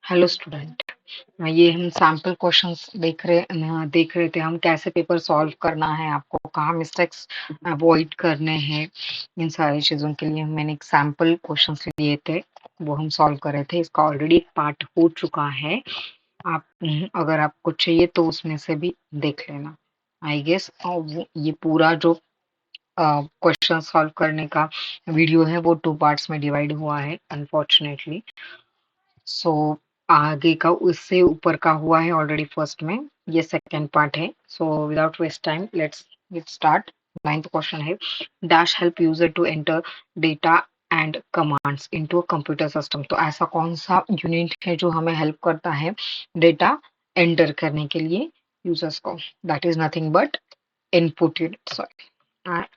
Hello student. ये हम sample questions देख रहे थे हम कैसे पेपर सॉल्व करना है, आपको कहाँ मिस्टेक्स अवॉइड करने हैं। इन सारी चीज़ों के लिए मैंने एक सैम्पल क्वेश्चंस लिए थे, वो हम सॉल्व कर रहे थे। इसका ऑलरेडी पार्ट हो चुका है। आप अगर आपको चाहिए तो उसमें से भी देख लेना। आई गेस ये पूरा जो क्वेश्चन सॉल्व करने का वीडियो है वो 2 पार्ट्स में डिवाइड हुआ है अनफॉर्चुनेटली। सो आगे का उससे ऊपर का हुआ है ऑलरेडी फर्स्ट में, ये सेकंड पार्ट है। So without waste time let's get start. Ninth question है, dash help user to enter data and commands into a computer system. तो ऐसा कौन सा यूनिट है जो हमें हेल्प करता है डेटा एंटर करने के लिए यूजर्स को? That is nothing but input unit. Sorry,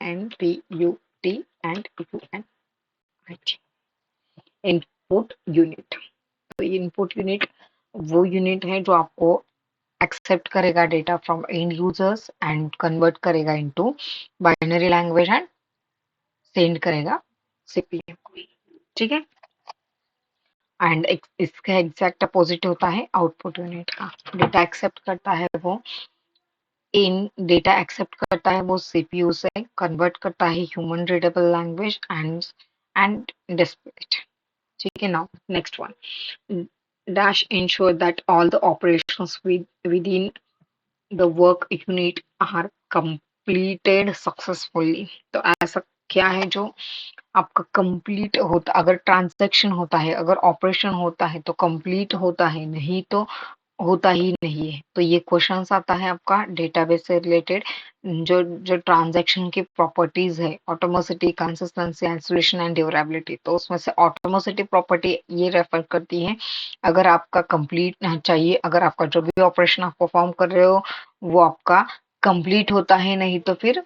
INPUT and UNIT, input unit. तो इनपुट यूनिट वो यूनिट है जो आपको एक्सेप्ट करेगा data from end users and convert करेगा into binary language and send करेगा सीपीयू को। ठीक है। एंड इसका एग्जैक्ट अपोजिट होता है आउटपुट यूनिट का। डेटा एक्सेप्ट करता है वो डेटा एक्सेप्ट करता है वो सीपीयू से, कन्वर्ट करता है human readable language and display it. ठीक है। Now next one, dash ensure that all the operations within the work unit are completed successfully। तो ऐसा क्या है जो आपका कंप्लीट होता, अगर ट्रांजैक्शन होता है, अगर ऑपरेशन होता है तो कंप्लीट होता है, नहीं तो होता ही नहीं है। तो ये क्वेश्चन आता है आपका डेटाबेस से रिलेटेड। जो जो ट्रांजैक्शन की प्रॉपर्टीज है, ऑटोमोसिटी, कंसिस्टेंसी, आइसोलेशन एंड ड्यूरेबिलिटी, तो उसमें से ऑटोमोसिटी प्रॉपर्टी ये रेफर करती है अगर आपका कंप्लीट चाहिए, अगर आपका जो भी ऑपरेशन आप परफॉर्म कर रहे हो वो आपका कंप्लीट होता है, नहीं तो फिर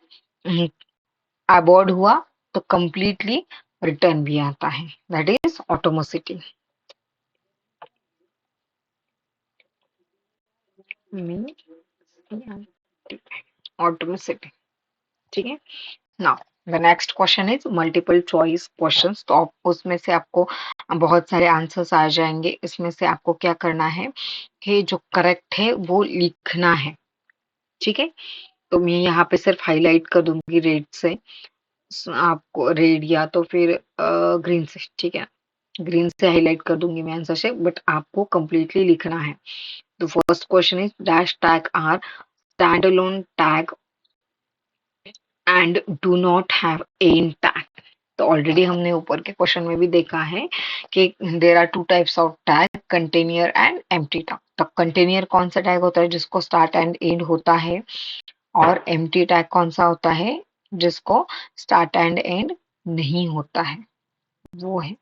अबॉर्ड हुआ तो कंप्लीटली रिटर्न भी आता है। That is atomicity. ऑटोमोसिटी। ठीक है। Now the next question is multiple choice questions. तो उसमें से आपको बहुत सारे आंसर्स आ जाएंगे। इसमें से आपको क्या करना है कि जो करेक्ट है वो लिखना है। ठीक है। तो मैं यहाँ पे सिर्फ हाईलाइट कर दूंगी रेड से, आपको रेड या तो फिर ग्रीन से। ठीक है, ग्रीन से हाईलाइट कर दूंगी मैं आंसर से, बट आपको कंप्लीटली लिखना है। तो first question is dash tag are stand alone tag and do not have end tag. तो ऑलरेडी हमने ऊपर के क्वेश्चन में भी देखा है कि there are two types of tag, container and empty tag. तो कंटेनियर कौन सा टैग होता है जिसको स्टार्ट एंड एंड होता है, और एम्प्टी टैग कौन सा होता है जिसको स्टार्ट एंड एंड नहीं होता है, वो है।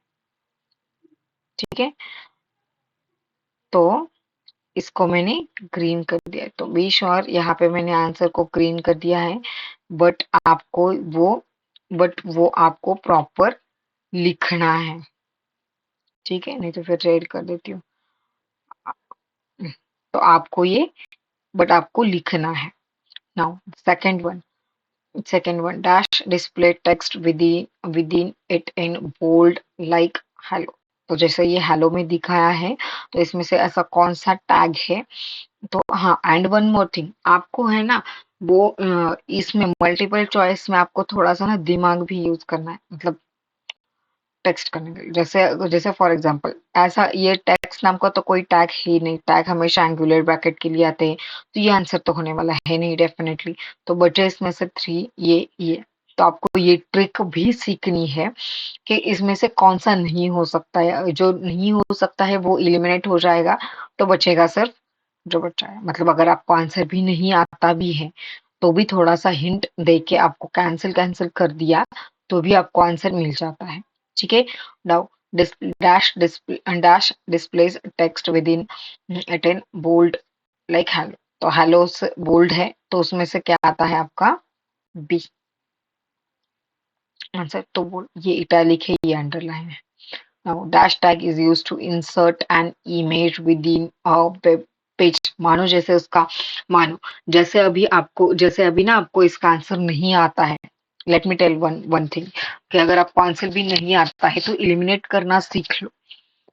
ठीक है। तो इसको मैंने ग्रीन कर दिया है। तो बी श्योर यहाँ पे मैंने आंसर को ग्रीन कर दिया है, बट आपको वो वो आपको प्रॉपर लिखना है। ठीक है, नहीं तो फिर रेड कर देती हूँ। तो आपको ये, बट आपको लिखना है। Now second one dash display text within it in bold like hello. तो जैसे ये हेलो में दिखाया है, तो इसमें से ऐसा कौन सा टैग है? तो हाँ, एंड वन मोर थिंग, आपको है ना वो इसमें मल्टीपल चॉइस में आपको थोड़ा सा ना दिमाग भी यूज करना है, मतलब टेक्स्ट करने के लिए। जैसे जैसे फॉर एग्जांपल ऐसा, ये टेक्स्ट नाम का तो कोई टैग ही नहीं, टैग हमेशा एंगुलर ब्रैकेट के लिए आते हैं, तो ये आंसर तो होने वाला है नहीं डेफिनेटली। तो बचे इसमें से 3, ये। तो आपको ये ट्रिक भी सीखनी है कि इसमें से कौन सा नहीं हो सकता है। जो नहीं हो सकता है वो इलिमिनेट हो जाएगा, तो बचेगा सिर्फ जो बचा है। मतलब अगर आपको आंसर भी नहीं आता भी है तो भी थोड़ा सा हिंट दे के आपको कैंसिल कैंसिल कर दिया तो भी आपको आंसर मिल जाता है। ठीक है। Now dash displays text with in it in bold like hello. तो हेलो से बोल्ड है, तो उसमें से क्या आता है आपका बी आंसर। तो ये इटैलिक है, ये अंडरलाइन है। Now, dash tag is used to insert an image within a web page। मानो जैसे उसका, मानो जैसे अभी ना आपको इसका आंसर नहीं आता है। Let me tell one one thing कि अगर आपको आंसर भी नहीं आता है तो इलिमिनेट करना सीख लो।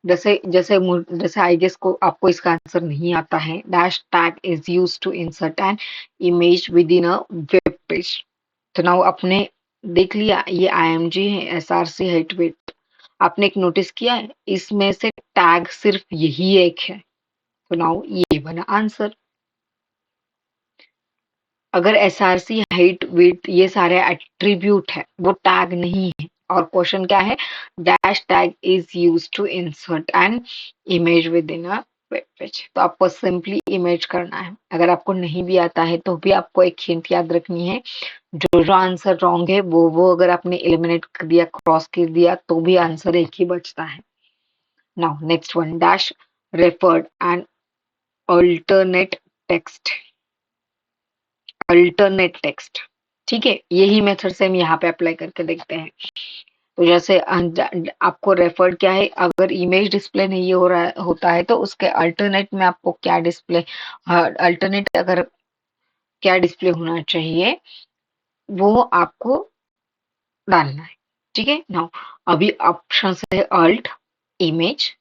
जैसे जैसे जैसे आई गेस को आपको इसका आंसर नहीं आता है। Dash tag is use to insert an image with in a web page. तो नाउ आपने देख लिया ये आईएमजी है, एसआरसी है, ट्वीट। आपने एक नोटिस किया है इसमें से टैग सिर्फ यही एक है। तो नाउ ये बना आंसर। अगर एसआरसी, हाइट, विड्थ ये सारे एट्रीब्यूट है, वो टैग नहीं है। और क्वेश्चन क्या है? Dash tag is use to insert an image with in a web page. तो आपको सिंपली इमेज करना है। अगर आपको नहीं भी आता है तो भी आपको एक हिंट याद रखनी है, जो जो आंसर रॉन्ग है वो अगर आपने एलिमिनेट कर दिया, क्रॉस कर दिया, तो भी आंसर एक ही बचता है। Now next one, dash referred and alternate text. Alternate text, ठीक है, यही मेथड से हम यहाँ पे अप्लाई करके देखते हैं। तो जैसे आपको रेफर्ड क्या है, अगर इमेज डिस्प्ले नहीं हो रहा होता है तो उसके अल्टरनेट में आपको क्या डिस्प्ले, अल्टरनेट अगर क्या डिस्प्ले होना चाहिए वो आपको डालना है। ठीक है। नाउ अभी ऑप्शन है alt, image,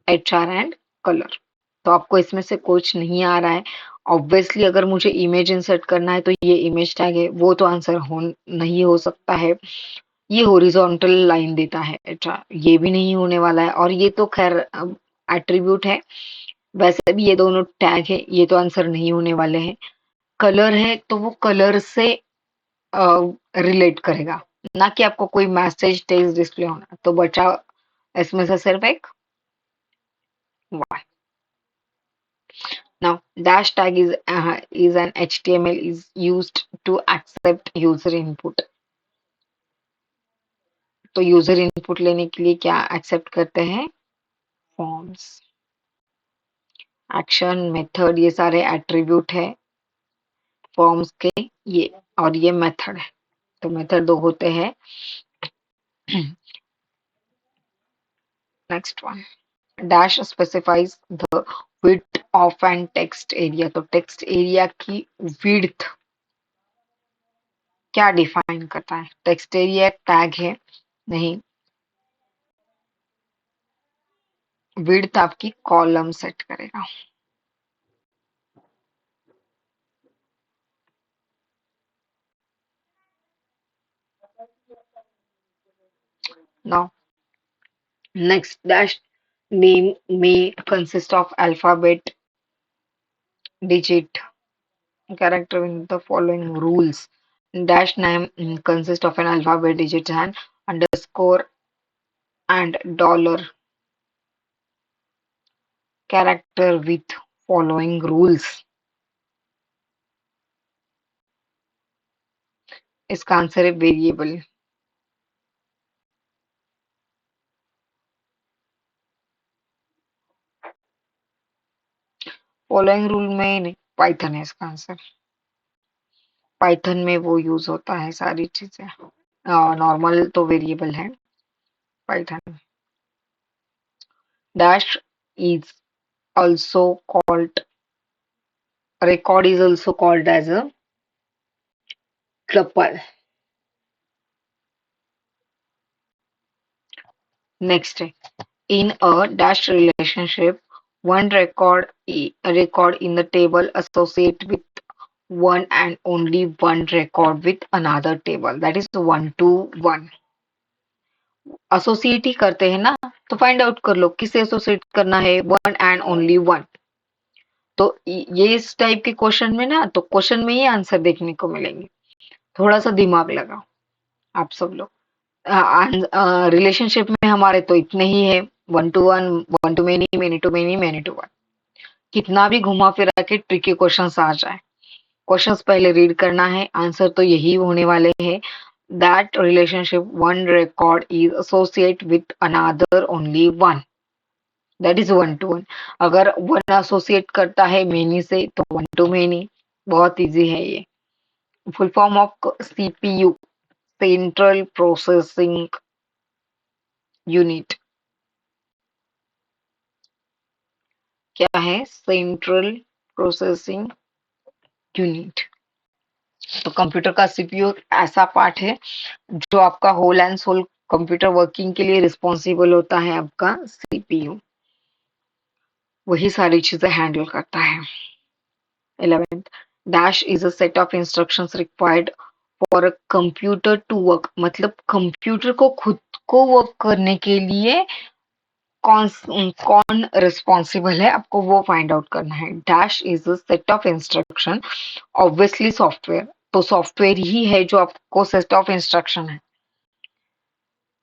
HR and colour. तो आपको इसमें से कुछ नहीं आ रहा है। ऑब्वियसली अगर मुझे इमेज इंसर्ट करना है तो ये इमेज टैग है, वो तो आंसर हो नहीं हो सकता है। ये हॉरिजॉन्टल लाइन देता है, अच्छा ये भी नहीं होने वाला है। और ये तो खैर एट्रीब्यूट है, वैसे भी ये दोनों टैग है, ये तो आंसर नहीं होने वाले हैं। कलर है तो वो कलर से रिलेट करेगा, ना कि आपको कोई मैसेज टेक्स्ट डिस्प्ले होना। तो बचा इसमें से सिर्फ एक one. Now, dash tag is an HTML is used to accept user input. तो यूजर इनपुट लेने के लिए क्या एक्सेप्ट करते हैं? फॉर्म्स, एक्शन, मेथड, ये सारे एट्रीब्यूट है फॉर्म्स के ये। और ये मेथड है। तो मेथड दो होते हैं। Next one, dash specifies the width of an text area. तो टेक्स्ट एरिया की विड्थ क्या डिफाइन करता है? टेक्स्ट एरिया टैग है नहीं, विड्थ आपकी कॉलम सेट करेगा। Now, next dash name may consist of alphabet, digit, character in the following rules. Dash name consists of an alphabet, digit, and underscore and dollar character with following rules. इसका answer है variable. Following rule में Python है इसका answer. Python में वो use होता है सारी चीजें। नॉर्मल तो वेरिएबल है Python. Dash is also called, record is also called as a tuple. Next, in a dash relationship, one record in the table associate with one and only one record with another table, that is one to one. Associate ही करते हैं ना, तो find out कर लो किसे associate करना है, one and only one. तो ये इस टाइप के क्वेश्चन में ना, तो क्वेश्चन में ही आंसर देखने को मिलेंगे। थोड़ा सा दिमाग लगाओ आप सब लोग। रिलेशनशिप में हमारे तो इतने ही है, one to one, one to many, many to many, many to one. कितना भी घुमा फिरा के ट्रिकी क्वेश्चंस आ जाए, क्वेश्चंस पहले रीड करना है, आंसर तो यही होने वाले हैं। That relationship one record is associate with another only one, that is one to one. अगर वन एसोसिएट करता है मेनी से तो वन टू मेनी। बहुत इजी है ये। Full form of CPU, central processing unit. क्या है? Central processing unit. तो कंप्यूटर का सीपीयू ऐसा पार्ट है जो आपका whole and soul computer working के लिए रिस्पॉन्सिबल होता है, आपका सीपीयू। वही सारी चीजें हैंडल करता है। 11th, dash is a set of instructions required for a computer to work, मतलब कंप्यूटर को खुद को वर्क करने के लिए कौन कौन रिस्पॉन्सिबल है, आपको वो फाइंड आउट करना है। Dash is a set of instruction, obviously software, तो सॉफ्टवेयर ही है जो आपको सेट ऑफ इंस्ट्रक्शन है,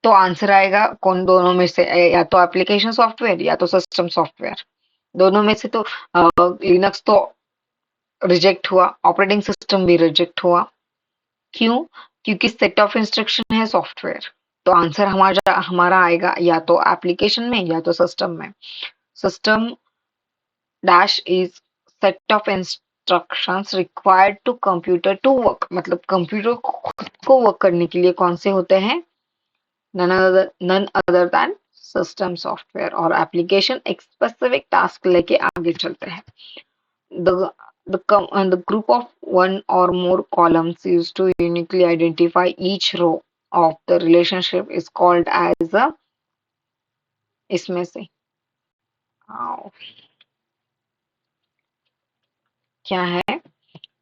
तो आंसर आएगा कौन दोनों में से, या तो एप्लीकेशन सॉफ्टवेयर या तो सिस्टम सॉफ्टवेयर। दोनों में से तो लिनक्स तो रिजेक्ट हुआ, ऑपरेटिंग सिस्टम भी रिजेक्ट हुआ। क्यों? क्योंकि सेट ऑफ इंस्ट्रक्शन है सॉफ्टवेयर, तो आंसर हमारा हमारा आएगा या तो एप्लीकेशन में या तो सिस्टम में। System dash is set of instructions required to computer to work, मतलब कंप्यूटर को खुद को वर्क करने के लिए कौन से होते हैं, none other than system software. और एप्लीकेशन एक स्पेसिफिक टास्क लेके आगे चलते हैं। The the group of one or more columns used to uniquely identify each row of the relationship is called as a, इसमें से क्या है?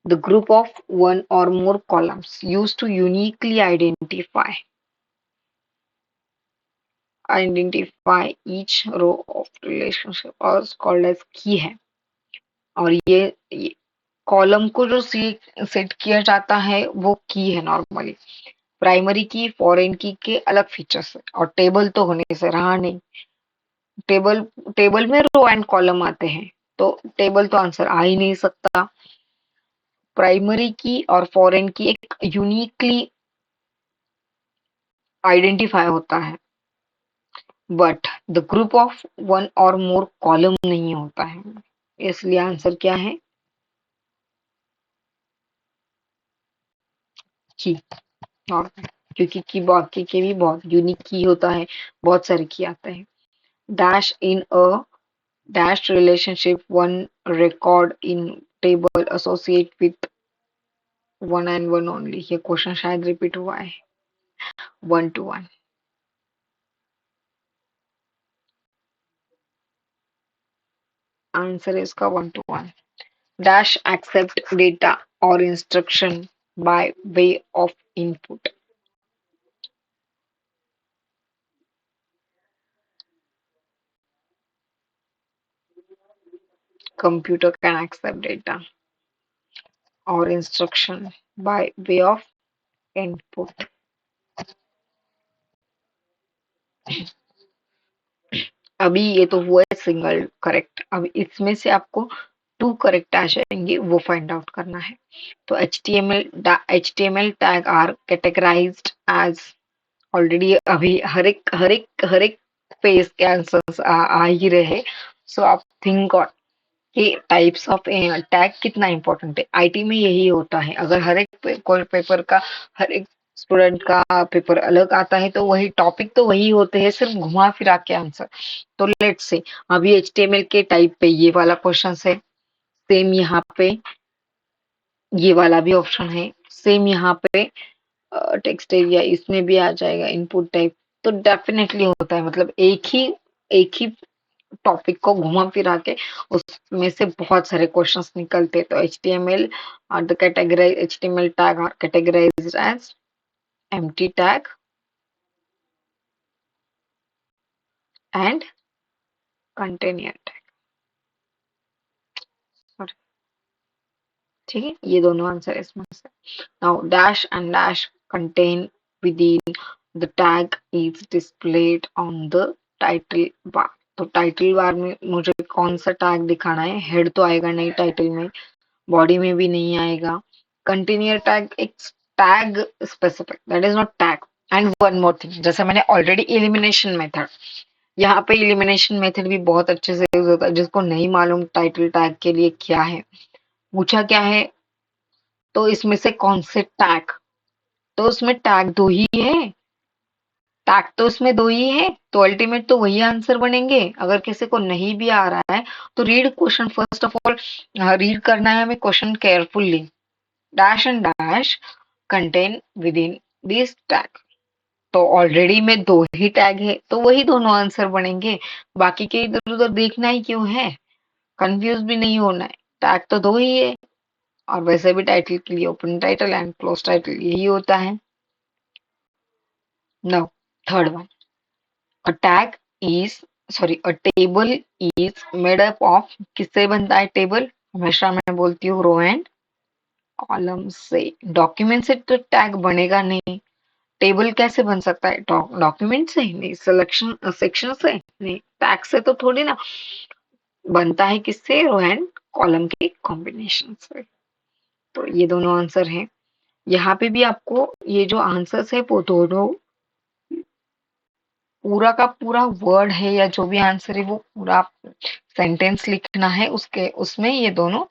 The group of one or more columns used to uniquely identify each row of relationship is called as key है। और ये column को जो set किया जाता है वो की है नॉर्मली। प्राइमरी की, फॉरेन की के अलग फीचर्स है, और टेबल तो होने से रहा नहीं। टेबल टेबल में रो एंड कॉलम आते हैं, तो टेबल तो आंसर आ ही नहीं सकता। प्राइमरी की और फॉरेन की एक यूनिकली आइडेंटिफाई होता है, but the group of one और मोर कॉलम नहीं होता है, इसलिए आंसर क्या है? की। और क्योंकि की बाकी के भी बहुत यूनिक की होता है, बहुत सारे की आते हैं। Dash in a dashed relationship, one record in table associate with one and one only। ये क्वेश्चन शायद रिपीट हुआ है। 1 to 1। आंसर इसका 1 to 1। डैश एक्सेप्ट डेटा और instruction by way of input. Computer can accept data और instruction by way of input. अभी ये तो हुआ है सिंगल करेक्ट, अब इसमें से आपको 2 करेक्ट आ जाएंगे, वो फाइंड आउट करना है। तो HTML tag are categorized as, already अभी हर एक पेज के आंसर्स आ ही रहे। सो आप थिंक और कि टाइप्स ऑफ टैग कितना इंपॉर्टेंट है। आईटी में यही होता है, अगर कोई पेपर का, हर एक स्टूडेंट का पेपर अलग आता है, तो वही टॉपिक तो वही होते हैं, सिर्फ घुमा फिरा के आंसर। तो लेट्स से अभी एचटीएमएल के टाइप पे ये वाला क्वेश्चन है, सेम यहाँ पे ये वाला भी ऑप्शन है, सेम यहाँ पे टेक्स्ट एरिया इसमें भी आ जाएगा, इनपुट टाइप। तो डेफिनेटली होता है, मतलब एक ही टॉपिक को घुमा फिरा के उसमें से बहुत सारे क्वेश्चंस निकलते। तो HTML और the categorize HTML tag are categorized as empty tag and container tag. ठीक है, ये दोनों आंसर इसमें से। Now dash and dash content within the tag is displayed on the title bar. तो टाइटल बार में मुझे कौन सा टैग दिखाना है? हेड तो आएगा नहीं टाइटल में, बॉडी में भी नहीं आएगा। कंटेनर टैग एक tag specific, that is not tag. And one more thing, जैसे मैंने ऑलरेडी एलिमिनेशन मेथड, यहाँ पे एलिमिनेशन मेथड भी बहुत अच्छे से यूज होता है। जिसको नहीं मालूम टाइटल टैग के लिए क्या है, पूछा क्या है, तो इसमें से कौन से टैग, तो उसमें टैग दो ही है, टैग तो उसमें दो ही है, तो अल्टीमेट तो वही आंसर बनेंगे। अगर किसी को नहीं भी आ रहा है तो read question, first of all read करना है हमें question carefully. Dash and dash contain with in this tag, तो ऑलरेडी में 2 ही टैग है, तो वही दोनों आंसर बनेंगे। बाकी के इधर उधर देखना ही क्यों है? कंफ्यूज भी नहीं होना है, टैग तो दो ही है, और वैसे भी टाइटल के लिए open title and close title यही होता है। No, third one, a tag is sorry a table is made up of, किससे बनता है टेबल? हमेशा मैं बोलती हूँ रो एंड कॉलम से। डॉक्यूमेंट से तो टैग बनेगा नहीं, टेबल कैसे बन सकता है? डॉक्यूमेंट से नहीं, सिलेक्शन सेक्शन से नहीं, टैग से तो थोड़ी ना बनता है, किससे? रो एंड कॉलम के कॉम्बिनेशन से। तो ये दोनों आंसर हैं। यहाँ पे भी आपको ये जो आंसर्स है वो दोनों पूरा का पूरा वर्ड है या जो भी आंसर है वो पूरा सेंटेंस लिखना है, उसके उसमें ये दोनों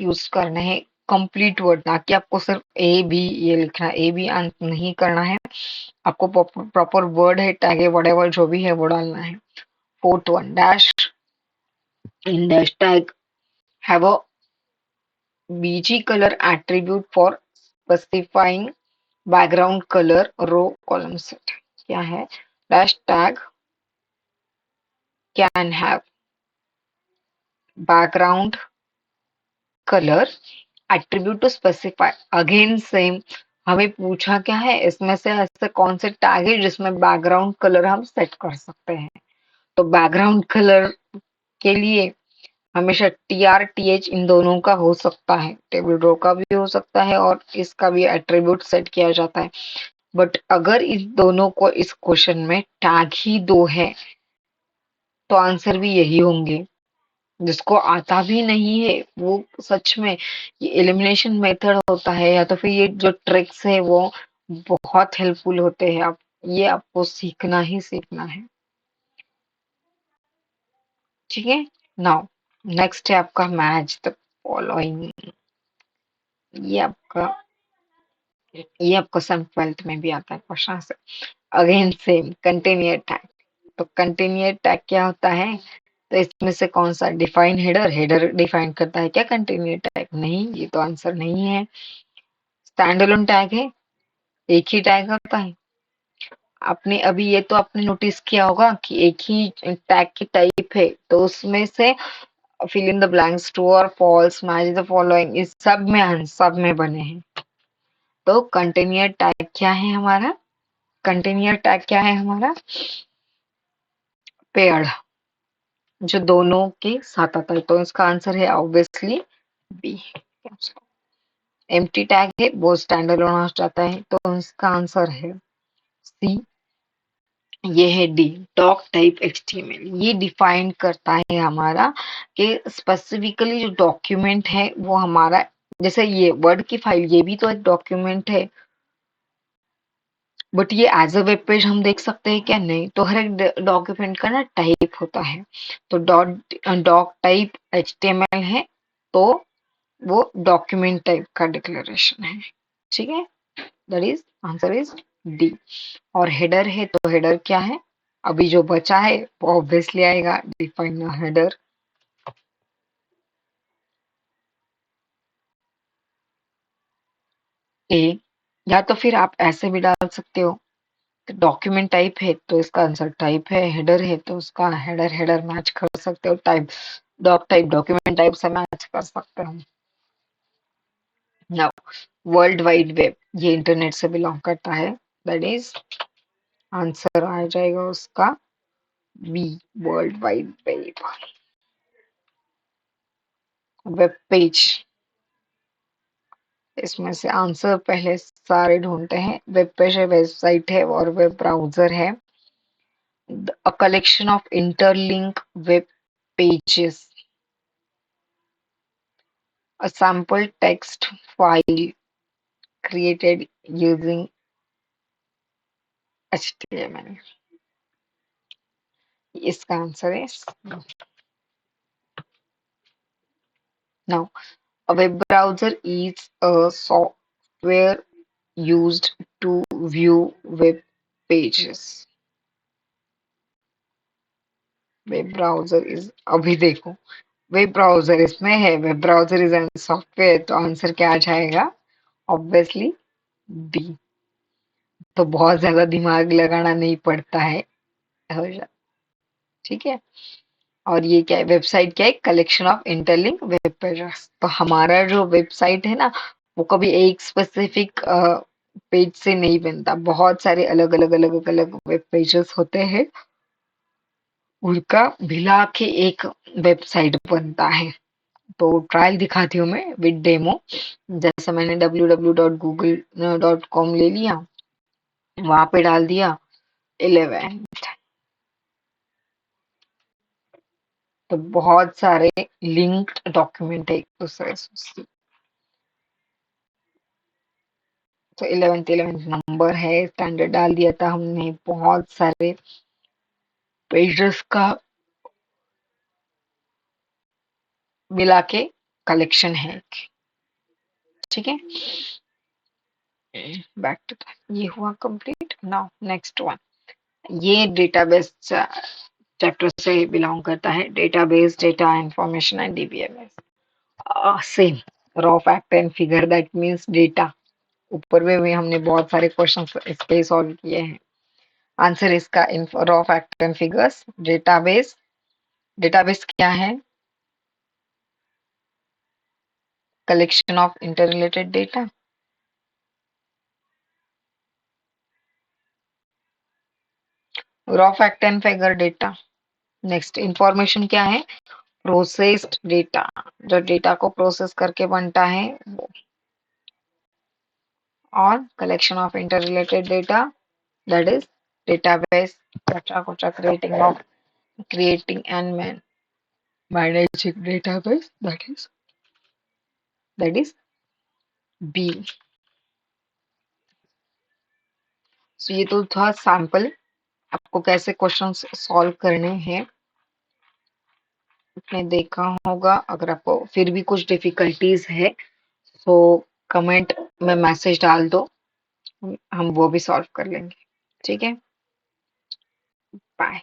यूज करने हैं, कंप्लीट वर्ड, ना कि आपको सिर्फ ए बी ये लिखना है, ए बी नहीं करना है, आपको प्रॉपर वर्ड है, टैग है, वटेवर जो भी है वो डालना है। Fourth one, dash in dash tag have a BG colour attribute for specifying background colour row column set. क्या है? Dash tag can have background color attribute to specify, again same, हमें पूछा क्या है इसमें से ऐसे कौन से टैग है जिसमें बैकग्राउंड कलर हम सेट कर सकते हैं। तो बैकग्राउंड कलर के लिए हमेशा T R T H in दोनों का हो सकता है, टेबल रो का भी हो सकता है और इसका भी एट्रीब्यूट सेट किया जाता है। बट अगर इस दोनों को इस क्वेश्चन में टैग ही दो है तो आंसर भी यही होंगे। जिसको आता भी नहीं है वो सच में, ये एलिमिनेशन मेथड होता है या तो फिर ये जो ट्रिक्स है वो बहुत हेल्पफुल होते हैं। आप ये आपको सीखना ही सीखना है। ठीक है। नाउ नेक्स्ट है आपका मैच द फॉलोइंग। ये आपका ये आपको सम 12th में भी आता है क्वेश्चन से। Again same, container tag. तो कंटिन्यूअर टैग क्या होता है? तो इसमें से कौन सा? डिफाइन हेडर, हेडर डिफाइन करता है क्या कंटिन्यूअर टैग? नहीं, ये तो आंसर नहीं है। स्टैंड अलोन टैग है, एक ही टैग होता है। आपने अभी ये तो आपने नोटिस किया होगा कि एक ही टैग की टाइप है, तो उसमें से fill in the blanks, true और फॉल्स, मैच द फॉलोइंग, इस सब में बने हैं। तो कंटिन्यूअर टैग क्या है हमारा? कंटिन्यूअर टैग क्या है हमारा? पेयर्ड, जो दोनों के साथ आता है। तो इसका आंसर है ऑब्वियसली बी। एम्प्टी टैग है वो स्टैंड अलोन हो जाता है, तो इसका आंसर है सी। ये है डी, डॉक टाइप एचटीएमएल। ये डिफाइन करता है हमारा कि स्पेसिफिकली जो डॉक्यूमेंट है वो हमारा, जैसे ये वर्ड की फाइल ये भी तो एक डॉक्यूमेंट है, बट ये एज अ वेब पेज हम देख सकते हैं क्या? नहीं। तो हर एक डॉक्यूमेंट का ना टाइप होता है, तो डॉक टाइप एचटीएमएल है, तो वो डॉक्यूमेंट टाइप का डिक्लेरेशन है। ठीक है, that is answer is D. और हेडर है, तो हेडर क्या है? अभी जो बचा है वो ऑब्वियसली आएगा, डिफाइन हेडर। ए, या तो फिर आप ऐसे भी डाल सकते हो, डॉक्यूमेंट टाइप है तो इसका आंसर टाइप है, हेडर है तो उसका हेडर हेडर मैच कर सकते हो, type doc type document type से मैच कर सकते हो। नाउ वर्ल्ड वाइड वेब, ये इंटरनेट से बिलोंग करता है, दैट इज आंसर आ जाएगा उसका B, world wide web. Web page, इसमें से आंसर पहले सारे ढूंढते हैं। वेब पेज है, वेबसाइट है और वेब ब्राउजर है। A collection of interlink web pages, a sample text file created using HTML। इसका आंसर है now, a web browser is a software used to view web pages। Web browser is, अभी देखो, web browser इसमें है, web browser is an software, तो answer क्या आ जाएगा? Obviously B. तो बहुत ज्यादा दिमाग लगाना नहीं पड़ता है, हो जा, ठीक है। और ये क्या है, वेबसाइट क्या है, collection of interlink web pages. तो हमारा जो वेबसाइट है ना, वो कभी एक स्पेसिफिक पेज से नहीं बनता, बहुत सारे अलग अलग अलग अलग वेब पेजेस होते हैं, उनका मिला के एक वेबसाइट बनता है। तो ट्रायल दिखाती हूँ मैं विद डेमो। जैसे मैंने www.google.com ले लिया, वहां पे डाल दिया 11, तो बहुत सारे लिंक्ड डॉक्यूमेंट है एक दूसरे से। तो 11th नंबर है, स्टैंडर्ड डाल दिया था हमने, बहुत सारे पेजेस का मिला के कलेक्शन है। ठीक है, बैक टू ये हुआ कंप्लीट। नाउ नेक्स्ट वन, ये डेटाबेस चैप्टर से बिलोंग करता है। Database, data information and DBMS. Same raw fact and figure, that means data. ऊपर में भी हमने बहुत सारे क्वेश्चंस इसके सॉल्व किए हैं। आंसर इसका raw fact and figures. Database, database क्या है, collection of interrelated data. Raw fact and figure data. Next information क्या है, प्रोसेस्ड डेटा, जो डेटा को प्रोसेस करके बनता है वो। और collection of interrelated data, that is database, कच्चा कुचा creating and managing database, that is B। सो ये तो था सैंपल, आपको कैसे क्वेश्चंस सॉल्व करने हैं आपने देखा होगा। अगर आपको फिर भी कुछ डिफिकल्टीज है तो कमेंट में मैसेज डाल दो, हम वो भी सॉल्व कर लेंगे। ठीक है, बाय।